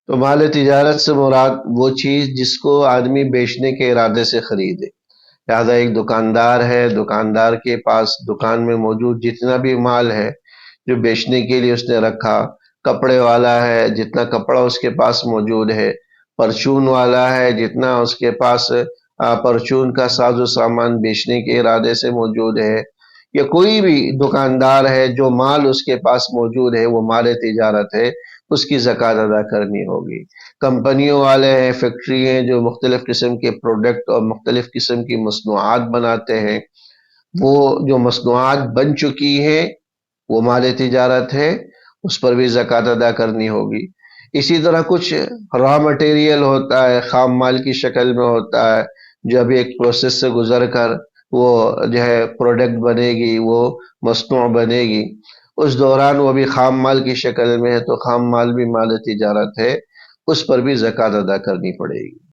تو مال تجارت سے مراد وہ چیز جس کو آدمی بیچنے کے ارادے سے خریدے۔ لہذا ایک دکاندار ہے، دکاندار کے پاس دکان میں موجود جتنا بھی مال ہے جو بیچنے کے لیے اس نے رکھا، کپڑے والا ہے جتنا کپڑا اس کے پاس موجود ہے، پرچون والا ہے جتنا اس کے پاس پرچون کا ساز و سامان بیچنے کے ارادے سے موجود ہے، یا کوئی بھی دکاندار ہے جو مال اس کے پاس موجود ہے وہ مال تجارت ہے، اس کی زکوٰۃ ادا کرنی ہوگی۔ کمپنیوں والے ہیں، فیکٹری ہیں جو مختلف قسم کے پروڈکٹ اور مختلف قسم کی مصنوعات بناتے ہیں، وہ جو مصنوعات بن چکی ہیں وہ مال تجارت ہے، اس پر بھی زکوٰۃ ادا کرنی ہوگی۔ اسی طرح کچھ را مٹیریل ہوتا ہے، خام مال کی شکل میں ہوتا ہے، جو ابھی ایک پروسیس سے گزر کر وہ جو ہے پروڈکٹ بنے گی، وہ مصنوع بنے گی، اس دوران وہ بھی خام مال کی شکل میں ہے تو خام مال بھی مال تجارت ہے، اس پر بھی زکوٰۃ ادا کرنی پڑے گی۔